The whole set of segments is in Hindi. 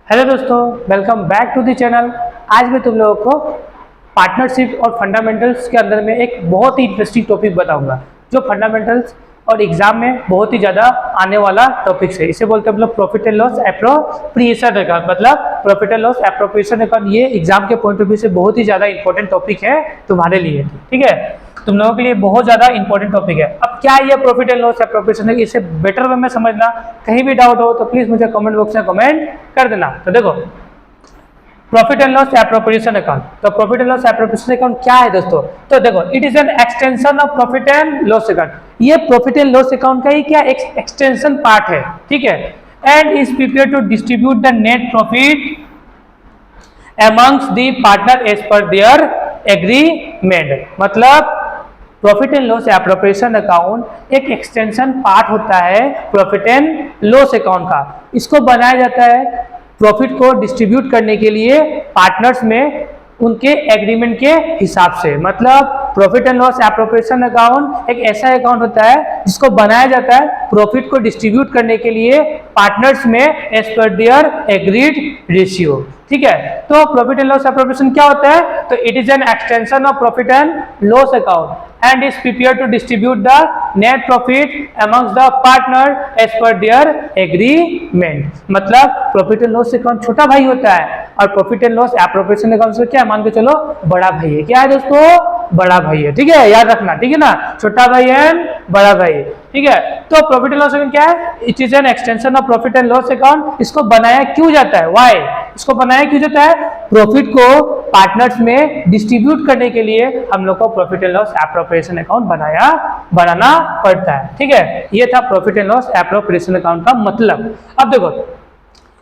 हेलो दोस्तों, welcome back to the channel. आज मैं तुम लोगों को पार्टनरशिप और फंडामेंटल्स के अंदर में एक बहुत ही इंटरेस्टिंग टॉपिक बताऊंगा जो फंडामेंटल्स और एग्जाम में बहुत ही ज़्यादा आने वाला टॉपिक है। इसे बोलते हैं मतलब profit and loss appropriation account. मतलब profit and loss appropriation account ये एग्जाम के पॉइंट ऑफ व्यू से बहुत ही ज़्यादा इंपॉर्टेंट टॉपिक है तुम्हारे लिए, ठीक है। तुम लोगों के लिए बहुत ज्यादा इंपॉर्टेंट टॉपिक है। अब क्या ये प्रॉफिट एंड लॉस एप्रोप्रिएशन है, इसे बेटर वे में समझना। कहीं भी डाउट हो तो प्लीज मुझे कमेंट बॉक्स में कमेंट कर देना। तो देखो profit and loss appropriation account, तो profit and loss appropriation account क्या है दोस्तों? तो देखो it is an extension of profit and loss account. ये प्रॉफिट एंड लॉस अकाउंट का ही क्या एक एक्सटेंशन पार्ट है, ठीक है। And is prepare to distribute the net profit amongst the partner as per their agreement। मतलब profit and loss appropriation account एक एक्सटेंशन पार्ट होता है प्रॉफिट एंड लॉस अकाउंट का। इसको बनाया जाता है प्रॉफिट को डिस्ट्रीब्यूट करने के लिए पार्टनर्स में उनके एग्रीमेंट के हिसाब से। मतलब profit and loss appropriation account एक ऐसा अकाउंट होता है जिसको बनाया जाता है प्रॉफिट को डिस्ट्रीब्यूट करने के लिए पार्टनर्स में as per there agreed ratio, ठीक है। तो प्रॉफिट एंड लॉस एप्रोप्रिएशन क्या होता है? तो it is an extension of profit and loss account and is prepared to distribute the net profit amongst the partner as per their agreement। मतलब प्रॉफिट एंड लॉस अकाउंट छोटा भाई होता है और profit and loss appropriation account से क्या मान के चलो बड़ा भाई है। क्या है दोस्तों? बड़ा भाई है, ठीक है, याद रखना, ठीक है ना। छोटा भाई एंड बड़ा भाई, ठीक है। तो प्रॉफिट एंड लॉस अकाउंट क्या है? It is an extension of profit and loss account. इसको बनाया क्यों जाता है? व्हाई? इसको बनाया क्यों जाता है? प्रॉफिट को पार्टनर्स में डिस्ट्रीब्यूट करने के लिए हम लोग को profit and loss appropriation account बनाना पड़ता है, ठीक है। ये था profit and loss appropriation account का मतलब। अब देखो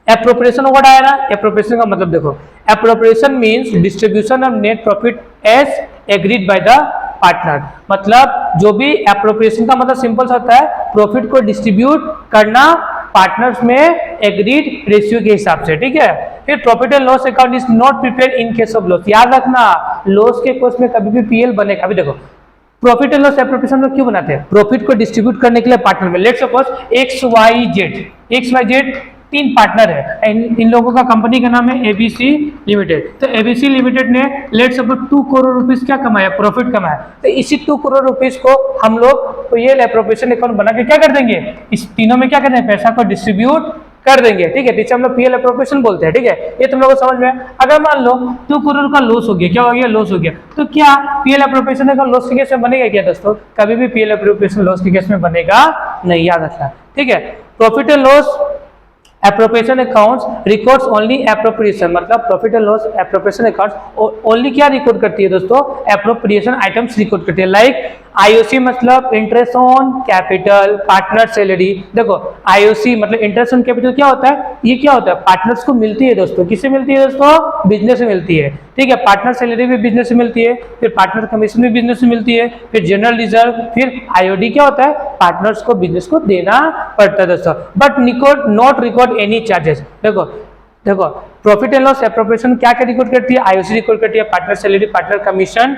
एप्रोप्रिएशन वर्ड आया ना, एप्रोप्रिएशन का मतलब देखो appropriation means distribution of net profit as agreed by the partner. मतलब जो भी एप्रोप्रिएशन का मतलब सिंपल सा होता है प्रॉफिट को डिस्ट्रीब्यूट करना पार्टनर्स में एग्रीड रेशियो के हिसाब से, ठीक है। फिर profit and loss account is not prepared in case of loss. याद रखना लॉस के केस में कभी भी पीएल बनेगा। अभी देखो प्रॉफिट एंड लॉस एप्रोप्रिएशन में क्यों बनाते हैं? प्रॉफिट को डिस्ट्रीब्यूट करने के लिए पार्टनर में। Let's suppose X Y Z तीन पार्टनर है। इन लोगों का कंपनी का नाम है एबीसी लिमिटेड। तो एबीसी लिमिटेड ने लेट्स सपोज 2 करोड़ रुपीस क्या कमाया? प्रॉफिट कमाया। तो इसी 2 करोड़ रुपीस को हम लोग तो ये एप्रोप्रिएशन अकाउंट बना के क्या कर देंगे? इस तीनों में क्या करते हैं? पैसा को डिस्ट्रीब्यूट कर देंगे, ठीक है। जिसे हम लोग पीएल एप्रोप्रिएशन बोलते हैं, ठीक है। ये तुम लोगों को समझ में। अगर मान लो 2 करोड़ का लॉस हो गया, क्या हो गया? लॉस हो गया। तो क्या पीएल एप्रोप्रिएशन अकाउंट लॉस के केस में बनेगा क्या दोस्तों? कभी भी पीएल एप्रोप्रिएशन लॉस के केस में बनेगा नहीं, याद रखना, ठीक है। Profit and loss appropriation accounts records only appropriation. मतलब profit and loss appropriation accounts only क्या रिकॉर्ड करती है दोस्तों? एप्रोप्रिएशन आइटम्स रिकॉर्ड करती है। लाइक आईओसी मतलब interest on capital, partner salary. देखो आईओसी मतलब इंटरेस्ट ऑन कैपिटल क्या होता है? ये क्या होता है? पार्टनर्स को मिलती है दोस्तों। किससे मिलती है दोस्तों? बिजनेस से मिलती है, ठीक है। पार्टनर सैलरी भी बिजनेस से मिलती है, फिर पार्टनर कमीशन भी बिजनेस से मिलती है, फिर जनरल रिजर्व, फिर आईओडी क्या होता है? पार्टनर्स को बिजनेस को देना पड़ता है दोस्तों। But not record any charges. देखो प्रॉफिट एंड लॉस एप्रोप्रिएशन क्या क्या रिकॉर्ड करती है? आईओसी रिकॉर्ड करती है, partner salary, partner commission,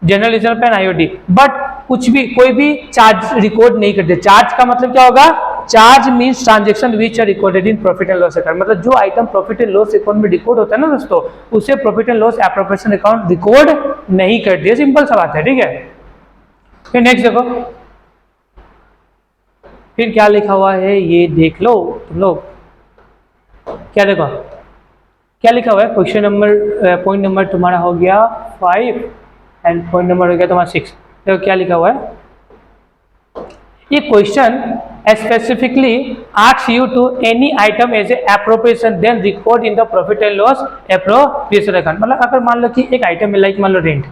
general reserve and IOD. But कुछ भी कोई भी चार्ज रिकॉर्ड नहीं करते। चार्ज का मतलब क्या होगा? Charge means transaction which are recorded in profit and loss account. मतलब जो item profit and loss account में रिकॉर्ड होता है ना दोस्तों, उसे profit and loss appropriation account record नहीं करती है। सिंपल सा बात है, ठीक है। फिर नेक्स्ट देखो फिर क्या लिखा हुआ है ये देख लो तुम लोग। क्या देखो क्या लिखा हुआ है? क्वेश्चन नंबर पॉइंट नंबर तुम्हारा हो गया 5 एंड पॉइंट नंबर हो गया तुम्हारा 6। देखो क्या लिखा हुआ है। ये question specifically asks you to any item as a appropriation then record in the profit and loss appropriation account. मतलब अगर मान लो कि एक आइटम है, लाइक मान लो रेंट,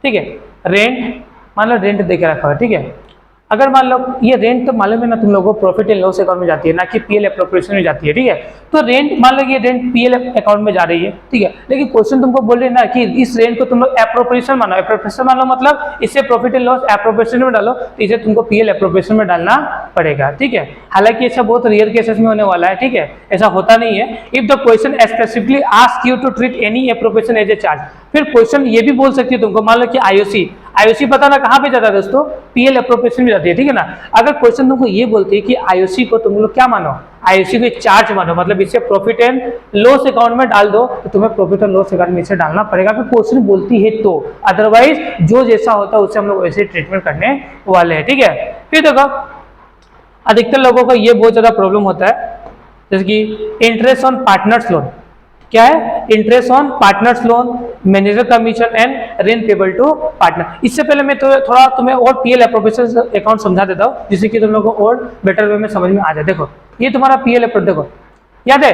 ठीक है। रेंट मान लो रेंट दे के रखा हुआ है, ठीक है। अगर मान लो ये रेंट तो मालूम है ना तुम लोगों को प्रॉफिट एंड लॉस अकाउंट में जाती है, ना कि पीएल एप्रोप्रिएशन में जाती है, ठीक है। तो रेंट मान लो ये रेंट पीएल अकाउंट में जा रही है, ठीक है। लेकिन क्वेश्चन तुमको बोल रहे ना कि इस रेंट को तुम लोग एप्रोप्रिएशन मानो। एप्रोप्रिएशन मानो मतलब इसे प्रॉफिट एंड लॉस एप्रोप्रिएशन में डालो, तो इसे तुमको पीएल एप्रोप्रिएशन में डालना पड़ेगा, ठीक है। हालांकि ऐसा बहुत रेयर केसेस में होने वाला है, ठीक है, ऐसा होता नहीं है। If the question specifically ask you to treat any appropriation as a charge. फिर क्वेश्चन ये भी बोल सकती है तुमको, मान लो कि आईओसी पता ना कहाँ पे जाता है दोस्तों? पीएल एप्रोप्रिएशन में जाती है, ठीक है ना। अगर क्वेश्चन तुमको ये बोलती है कि आईओसी को तुम लोग क्या मानो? आईओसी को एक चार्ज मानो, मतलब इसे प्रॉफिट एंड लॉस अकाउंट में डाल दो, तो तुम्हें प्रॉफिट एंड लॉस अकाउंट में इसे डालना पड़ेगा, फिर क्वेश्चन बोलती है तो, अदरवाइज जो जैसा होता है उसे हम लोग वैसे ट्रीटमेंट करने वाले हैं, ठीक है। फिर देखो अधिकतर लोगों को ये बहुत ज्यादा प्रॉब्लम होता है, जैसे कि इंटरेस्ट ऑन पार्टनर्स लोन, क्या है interest on partners loan, manager commission and rent payable to partner. इससे पहले मैं तो थोड़ा तुम्हें और पीएल एप्रोप्रिएशन अकाउंट समझा देता हूँ, जिससे कि तुम लोगों को और बेटर वे में समझ में आ जाए। देखो ये तुम्हारा पीएल एप्रो, देखो याद है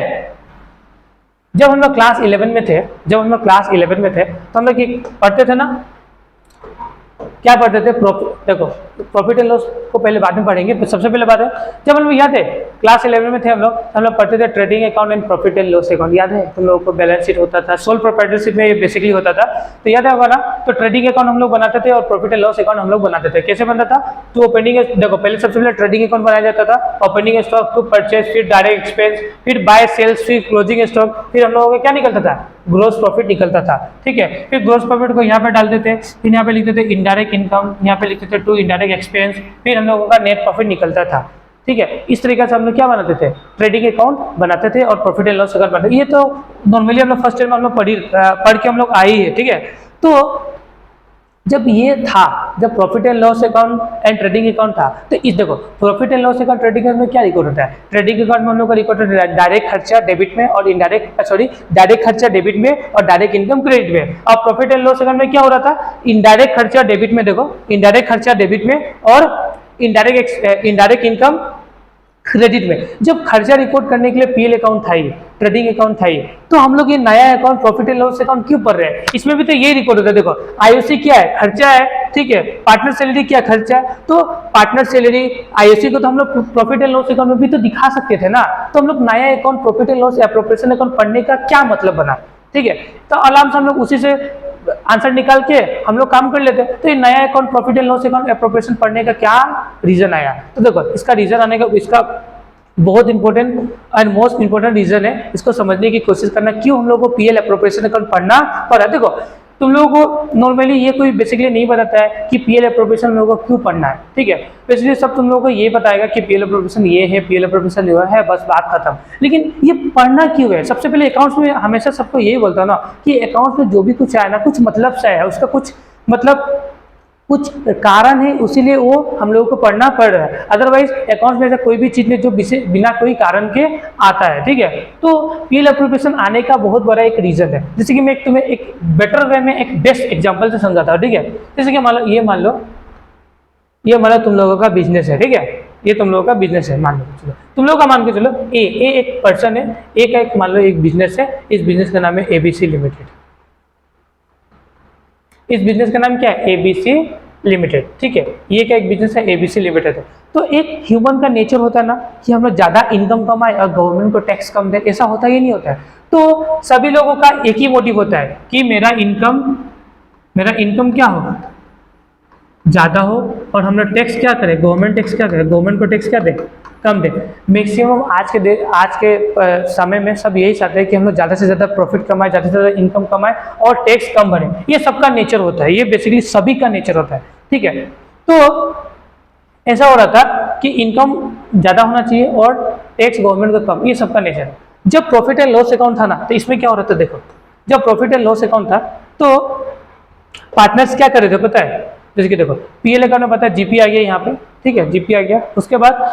जब हम लोग क्लास 11 में थे, तो हम लोग पढ़ते थे ना, क्या पढ़ते थे, देखो प्रॉफिट एंड लॉस को पहले बाद में पढ़ेंगे, सबसे पहले बात है जब हम लोग याद है क्लास 11 में थे हम लोग पढ़ते थे trading account and profit and loss account, याद है तुम लोगों को बैलेंस शीट होता था, सोल प्रोप्राइटरशिप में ये बेसिकली होता था, तो याद है होगा ना। तो ट्रेडिंग अकाउंट हम लोग बनाते थे और प्रॉफिट एंड लॉस अकाउंट हम लोग बनाते थे, कैसे बनता था, तो ओपनिंग, देखो पहले सबसे पहले ट्रेडिंग अकाउंट बनाया जाता था, ओपनिंग स्टॉक टू परचेज, फिर डायरेक्ट एक्सपेंस, फिर बाय सेल्स, फिर क्लोजिंग स्टॉक, फिर हम लोगों को क्या निकलता था, ग्रोस प्रॉफिट निकलता था, ठीक है। फिर ग्रोस प्रॉफिट को यहाँ पे डाल देते, फिर यहाँ पे लिखते थे इनडायरेक्ट इनकम, यहाँ पे लिखते थे टू इनडायरेक्ट एक्सपेंस, फिर हम लोगों का नेट प्रॉफिट निकलता था, ठीक है। इस तरीके से हम लोग क्या बनाते थे, ट्रेडिंग अकाउंट बनाते थे और प्रॉफिट एंड लॉस अकाउंट बनाते थे। ये तो नॉर्मली हम लोग फर्स्ट ईयर में हम लोग पढ़ के हम लोग आई है, ठीक है। तो जब ये था, जब profit and loss account and trading account था, तो इस देखो profit and loss account trading account में क्या रिकॉर्ड होता है, ट्रेडिंग अकाउंट में हम लोग का रिकॉर्ड होता है डायरेक्ट खर्चा डेबिट में और डायरेक्ट खर्चा डेबिट में और डायरेक्ट इनकम क्रेडिट में। और प्रॉफिट एंड लॉस अकाउंट में क्या हो रहा था, इनडायरेक्ट खर्चा डेबिट में, देखो इनडायरेक्ट खर्चा डेबिट में और इनडायरेक्ट इनकम क्रेडिट में। जब खर्चा रिकॉर्ड करने के लिए पीएल अकाउंट था, ये ट्रेडिंग अकाउंट था, ये तो हम लोग ये नया account profit and loss account क्यों पढ़ रहे हैं, इसमें भी तो ये रिकॉर्ड होता है। देखो आईओसी क्या है, खर्चा है, ठीक है, पार्टनर सैलरी क्या खर्चा है, तो पार्टनर सैलरी आईओसी को तो हम लोग प्रॉफिट एंड लॉस अकाउंट में भी तो दिखा सकते थे ना, तो हम लोग नया account profit and loss appropriation account पढ़ने का क्या मतलब बना, ठीक है। तो आराम से हम लोग उसी से आंसर निकाल के हम लोग काम कर लेते। तो ये नया account profit and loss account appropriation पढ़ने का क्या रीजन आया, तो देखो इसका रीजन आने का, इसका बहुत important and most important reason है, इसको समझने की कोशिश करना क्यों हम लोगों को पीएल एप्रोप्रिएशन अकाउंट पढ़ना पड़ा। देखो तुम लोगों को नॉर्मली ये कोई बेसिकली नहीं बताता है कि पीएल एप्रोप्रिएशन हम लोगों को क्यों पढ़ना है, ठीक है। बेसिकली सब तुम लोगों को ये बताएगा कि पीएल एप्रोप्रिएशन ये है, पीएल एप्रोप्रिएशन ये है, बस बात खत्म। लेकिन ये पढ़ना क्यों है, सबसे पहले अकाउंट्स में हमेशा सबको यही बोलता है ना कि अकाउंट्स में जो भी कुछ आए ना कुछ मतलब से है, उसका कुछ मतलब कुछ कारण है, उसीलिए वो हम लोगों को पढ़ना पड़ रहा है। अदरवाइज अकाउंट्स में ऐसा कोई भी चीज नहीं जो बिना कोई कारण के आता है, ठीक है। तो पीएल एप्रोप्रिएशन आने का बहुत बड़ा एक रीजन है, जैसे कि मैं तुम्हें एक बेटर वे में एक बेस्ट एग्जांपल से समझाता हूँ, ठीक है। जैसे कि मान लो ये मान लो तुम लोगों का बिजनेस है, ठीक है, ये तुम लोगों का बिजनेस है, मान लो चलो तुम लोगों का मान के चलो ए एक पर्सन है, ए का एक मान लो एक बिजनेस है, इस बिजनेस का नाम है एबीसी लिमिटेड। इस बिजनेस का नाम क्या है, एबीसी लिमिटेड, ठीक है। ये क्या एक बिजनेस है, एबीसी लिमिटेड है। तो एक ह्यूमन का नेचर होता है ना कि हम लोग ज्यादा इनकम कमाए और गवर्नमेंट को टैक्स कम दे, ऐसा होता ही नहीं होता है। तो सभी लोगों का एक ही मोटिव होता है कि मेरा इनकम क्या हो, ज्यादा हो, और हम लोग टैक्स क्या करें, गवर्नमेंट टैक्स क्या करे, गवर्नमेंट को टैक्स क्या दे, कम दे। मैक्सिमम आज के समय में सब यही चाहते हैं कि हम लोग ज़्यादा से ज़्यादा प्रॉफिट कमाए, ज़्यादा से ज़्यादा इनकम कमाए और टैक्स कम भरें। ये सबका नेचर होता है, ये बेसिकली सभी का नेचर होता है, ठीक है। तो ऐसा हो रहा था कि इनकम ज़्यादा होना चाहिए और टैक्स गवर्नमेंट का कम, ये सबका नेचर है। जब प्रॉफिट एंड लॉस अकाउंट था ना, तो इसमें क्या हो रहा था, देखो जब प्रॉफिट एंड लॉस अकाउंट था तो पार्टनर्स क्या कर रहे थे पता है, जैसे कि देखो पीएल अकाउंट में पता है जीपी आ गया यहाँ पे, ठीक है, जीपी आ गया। उसके बाद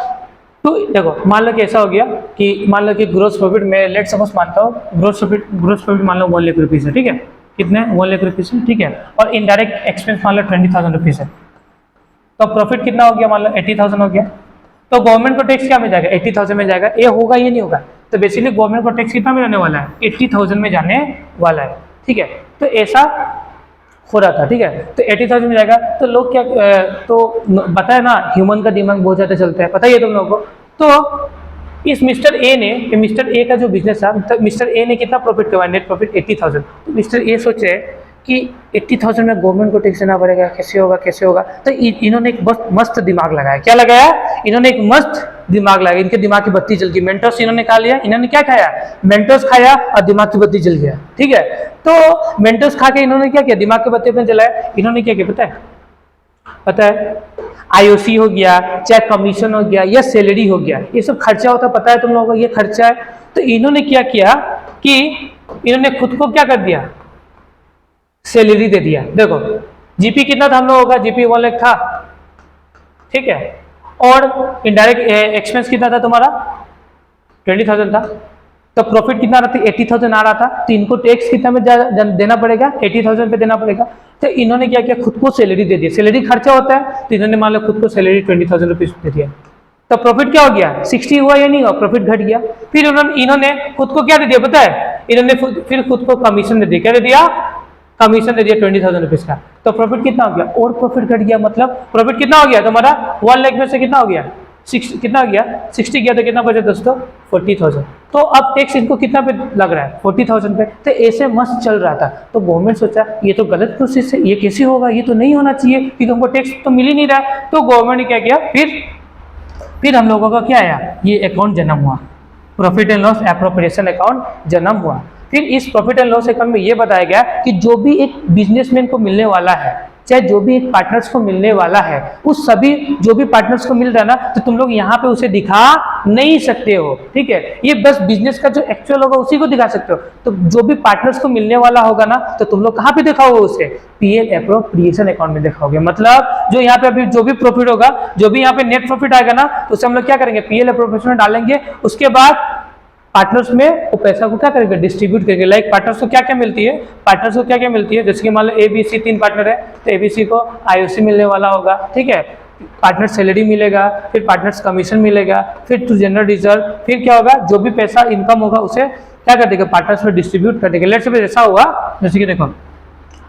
तो देखो मान लो कि ऐसा हो गया कि मान लो कि ग्रोस प्रॉफिट मैं लेट सपोज मानता हूँ ग्रोस प्रॉफिट मान लो 1 लाख रुपीज़ है, ठीक है, कितने 1 लाख रुपीज़ है, ठीक है। और इनडायरेक्ट एक्सपेंस मान लो 20,000 रुपीज़ है, तो प्रॉफिट कितना हो गया, मान लो 80,000 हो गया। तो गवर्नमेंट को टैक्स क्या में जाएगा, 80,000 में जाएगा। ये होगा ये नहीं होगा, तो बेसिकली गवर्नमेंट को टैक्स कितना में जाने वाला है, 80,000 में जाने वाला है, ठीक है। तो ऐसा हो रहा था, ठीक है। तो 80,000 में जाएगा तो लोग क्या तो पता है ना ह्यूमन का दिमाग बहुत ज़्यादा चलता है, पता ही है तुम लोगों को। तो इस मिस्टर ए का जो बिजनेस था, तो मिस्टर ए ने कितना प्रॉफिट कमाया, नेट प्रॉफिट 80,000। तो मिस्टर ए सोचे कि 80,000 में गवर्नमेंट को टैक्स देना पड़ेगा, कैसे होगा। तो इन्होंने एक मस्त दिमाग लगाया, क्या लगाया, इन्होंने एक मस्त दिमाग लगाया, इनके दिमाग की बत्ती जल गई। मेंटोस इन्होंने खा लिया, इन्होंने क्या खाया, मेंटोस खाया और दिमाग की बत्ती जल गया, ठीक है। तो मेंटोस खा के इन्होंने क्या किया, दिमाग की बत्ती अपने जलाया। इन्होंने क्या किया पता है, पता है, आईओसी हो गया, चाहे कमीशन हो गया या सैलरी हो गया, ये सब खर्चा होता है, पता है तुम लोगों को ये खर्चा है। तो इन्होंने क्या किया कि इन्होंने खुद को क्या कर दिया, सैलरी दे दिया। देखो जीपी कितना था हम लोगों का, जीपी 1 लाख था, ठीक है, और इनडायरेक्ट एक्सपेंस कितना था तुम्हारा 20,000 था, तो प्रॉफिट कितना आ रहा था 80,000 आ रहा था, तो इनको टैक्स कितना में देना पड़ेगा 80,000 पे देना पड़ेगा। तो इन्होंने क्या किया, खुद को सैलरी दे दी, सैलरी खर्चा होता है, तो इन्होंने मान लो खुद को सैलरी 20,000 रुपीज दे दिया। तो प्रॉफिट क्या हो गया 60 हुआ या नहीं हुआ, प्रॉफिट घट गया। फिर इन्होंने खुद को क्या दे दिया पता है, इन्होंने फिर खुद को कमीशन दे दिया, क्या दे दिया, कमीशन दे दिया 20,000 रुपीज का। तो प्रॉफिट कितना हो गया, और प्रॉफिट घट गया, मतलब प्रॉफिट कितना हो गया तुम्हारा 1 लाख में से कितना हो गया कितना हो गया 60 गया, तो कितना बचा दोस्तों 40,000। तो अब टैक्स इनको कितना पे लग रहा है 40,000 पे। तो ऐसे मस्त चल रहा था, तो गवर्नमेंट सोचा ये तो गलत प्रोसेस है, ये कैसे होगा, ये तो नहीं होना चाहिए कि तुमको टैक्स तो मिल ही नहीं रहा है। तो गवर्नमेंट ने क्या किया, फिर हम लोगों का क्या आया, ये अकाउंट जन्म हुआ, profit and loss appropriation account जन्म हुआ। फिर इस प्रॉफिट एंड लॉस अकाउंट में ये बताया गया कि जो भी एक बिजनेसमैन को मिलने वाला है, चाहे जो भी एक पार्टनर्स को मिलने वाला है, उस सभी जो भी पार्टनर्स को मिल रहा है ना, तो तुम लोग यहाँ पे उसे दिखा नहीं सकते हो, ठीक है। ये बस बिजनेस का जो एक्चुअल होगा उसी को दिखा सकते हो। तो जो भी पार्टनर्स को मिलने वाला होगा ना, तो तुम लोग कहाँ पे दिखाओगे उसे, पीएल एप्रोप्रिएशन अकाउंट में दिखाओगे। मतलब जो यहाँ पे अभी जो भी प्रॉफिट होगा, जो भी यहाँ पे नेट प्रॉफिट आएगा ना, तो उसे हम लोग क्या करेंगे, पीएल एप्रोप्रिएशन में डालेंगे। उसके बाद पार्टनर्स में वो पैसा को क्या करेंगे, डिस्ट्रीब्यूट करेंगे। लाइक पार्टनर्स को क्या क्या मिलती है, पार्टनर्स को क्या क्या मिलती है, जैसे कि मान लो एबीसी 3 पार्टनर है, तो एबीसी को आईओसी मिलने वाला होगा, ठीक है, पार्टनर सैलरी मिलेगा, फिर पार्टनर्स कमीशन मिलेगा, फिर टू जनरल रिजर्व, फिर क्या होगा, जो भी पैसा इनकम होगा उसे क्या कर देगा, पार्टनर्स में डिस्ट्रीब्यूट कर देगा। लेट्स सपोज ऐसा हुआ, जैसे कि देखो,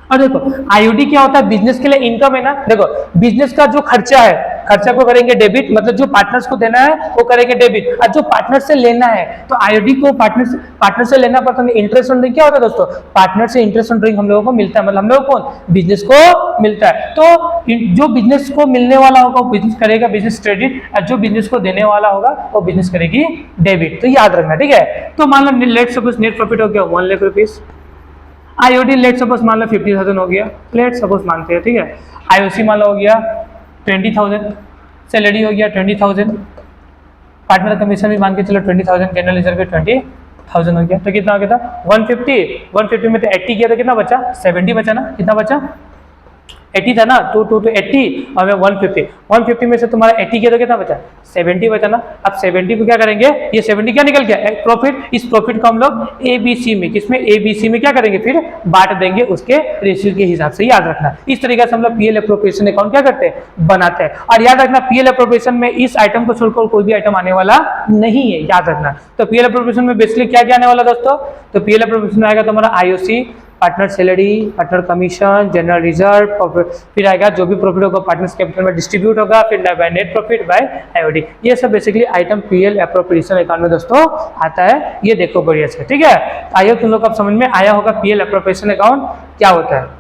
और देखो आईओडी क्या होता है, बिजनेस के लिए इनकम है ना। देखो बिजनेस का जो खर्चा है, खर्चा को करेंगे डेबिट, मतलब जो पार्टनर्स को देना है वो करेंगे डेबिट, और जो पार्टनर से लेना है, तो आईओडी को पार्टनर से लेना पड़ता है। इंटरेस्ट ऑन ड्रिंक क्या होता है दोस्तों, पार्टनर से इंटरेस्ट ऑन ड्रिंक हम लोगों को मिलता है, मतलब हम लोग कौन, बिजनेस को मिलता है। तो जो बिजनेस को मिलने वाला होगा वो बिजनेस करेगा बिजनेस क्रेडिट, और जो बिजनेस को देने वाला होगा वो बिजनेस करेगी डेबिट। तो याद रखना, ठीक है। तो मान लो लेट सपोज नेट प्रॉफिट हो गया 1 lakh rupees, IOD let suppose मान लो 50,000 हो गया, लेट सपोज मानते हैं, ठीक है। आईओसी मान लो हो गया 20,000, सैलरी हो गया 20,000, पार्टनर कमीशन भी मान के चलो 20,000, जनरल रिजर्व भी 20,000 हो गया। तो कितना हो गया था 150 में तो 80 किया तो कितना बचा 70 बचा ना, कितना बचा 80 था ना, 2 to 80 और मैं 150 में से तुम्हारा 80 किया तो कितना बचा 70 बचा ना। अब 70 को क्या करेंगे, ये 70 क्या निकल गया प्रॉफिट, इस प्रॉफिट को हम लोग एबीसी में, किसमें एबीसी में क्या करेंगे, फिर बांट देंगे उसके रेशियो के हिसाब से। याद रखना इस तरीके से हम लोग पीएल एप्रोप्रिएशन अकाउंट क्या करते हैं, बनाते हैं। और याद रखना पीएल एप्रोप्रिएशन में इस आइटम को छोड़कर कोई भी आइटम आने वाला नहीं है, याद रखना। तो पीएल एप्रोप्रिएशन में बेसिकली क्या क्या आने वाला दोस्तों, तो पीएल एप्रोप्रिएशन में आएगा तुम्हारा IOC, partner salary, partner commission, general reserve, फिर आएगा जो भी प्रॉफिट होगा पार्टनर्स कैपिटल में डिस्ट्रीब्यूट होगा, फिर by net profit by IOD. ये सब basically item PL appropriation account में दोस्तों आता है। ये देखो बढ़िया से, ठीक है। आइए तुम लोग को अब समझ में आया होगा पीएल एप्रोप्रिएशन अकाउंट क्या होता है।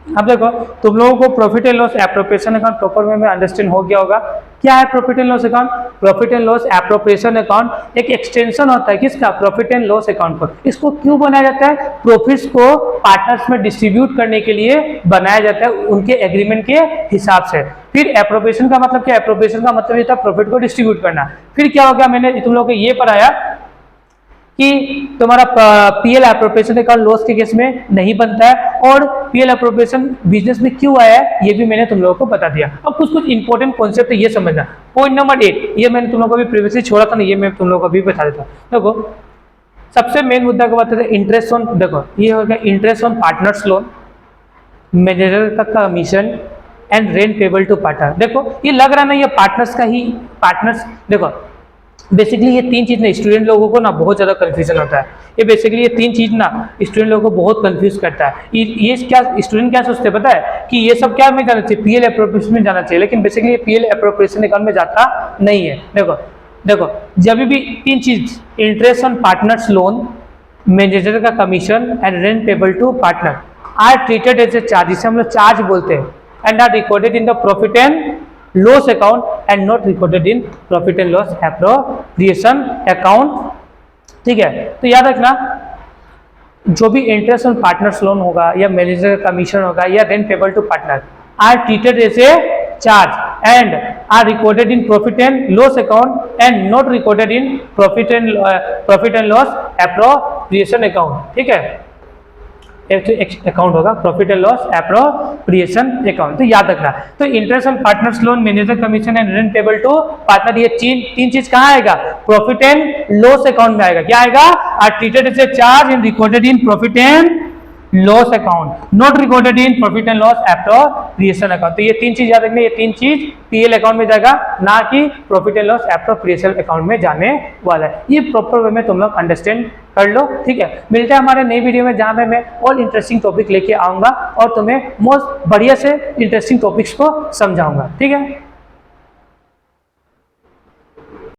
अब देखो तुम लोगों को profit and loss appropriation account proper way में अंडरस्टैंड हो गया होगा। क्या है profit and loss account, profit and loss appropriation account एक एक्सटेंशन होता है किसका, प्रॉफिट एंड लॉस अकाउंट पर। इसको क्यों बनाया जाता है, प्रॉफिट्स को पार्टनर्स में डिस्ट्रीब्यूट करने के लिए बनाया जाता है उनके एग्रीमेंट के हिसाब से। फिर एप्रोप्रिएशन का मतलब क्या, एप्रोप्रिएशन का मतलब ये था प्रॉफिट को डिस्ट्रीब्यूट करना। फिर क्या हो गया, मैंने तुम लोगों को ये पढ़ाया कि तुम्हारा पीएल एप्रोप्रिएशन अकाउंट लॉस के केस में नहीं बनता है, और पीएल एप्रोप्रिएशन बिजनेस में क्यों आया है ये भी मैंने तुम लोगों को बता दिया। अब कुछ इंपॉर्टेंट कॉन्सेप्ट है ये समझना। पॉइंट नंबर 8 ये मैंने तुम लोगों को भी प्रीवियसली छोड़ा था ना, ये मैं तुम लोगों को अभी बता देता हूँ। देखो सबसे मेन मुद्दा को बताते हैं इंटरेस्ट ऑन, देखो ये हो गया interest on partners loan, manager का commission and rent payable to partner. देखो ये लग रहा ना ये पार्टनर्स का ही, पार्टनर्स देखो बेसिकली ये 3 चीज ना स्टूडेंट लोगों को ना बहुत ज्यादा कंफ्यूजन होता है। ये बेसिकली ये 3 चीज ना स्टूडेंट लोगों को बहुत कंफ्यूज करता है। ये क्या स्टूडेंट क्या सोचते हैं पता है कि ये सब क्या में जाना चाहिए, पीएल एप्रोप्रिएशन में जाना चाहिए, लेकिन बेसिकली ये पीएल एप्रोप्रिएशन अकाउंट में जाता नहीं है। देखो जब भी 3 चीज interest on partners loan, manager का commission and rent payable to partner are treated as a charge, जिसे हम लोग चार्ज बोलते हैं, and are recorded in the profit and loss account and not recorded in profit and loss appropriation account, ठीक है। तो याद रखना जो भी इंटरेस्ट ऑन पार्टनर्स लोन होगा या मैनेजर कमीशन होगा या rent payable to partner are treated as a charge and are recorded in profit and loss account and not recorded in profit and loss appropriation account. ठीक है, अकाउंट होगा profit and loss appropriation account. तो याद रखना, तो interest on partners loan, manager commission and rent payable to partner, ये तीन चीज कहाँ आएगा? प्रॉफिट एंड लॉस अकाउंट में आएगा। क्या आएगा? Are treated as a charge and recorded in profit and loss account, not recorded in profit and loss appropriation account. तो ये तीन चीज याद रखना, ये तीन चीज पीएल अकाउंट में जाएगा, ना कि profit and loss appropriation account में जाने वाला है। ये प्रॉपर वे में तुम लोग अंडरस्टैंड कर लो। ठीक है, मिलते हैं हमारे नई वीडियो में, जहां पे मैं और इंटरेस्टिंग टॉपिक लेके आऊंगा और तुम्हें मोस्ट बढ़िया से इंटरेस्टिंग टॉपिक्स को समझाऊंगा। ठीक है।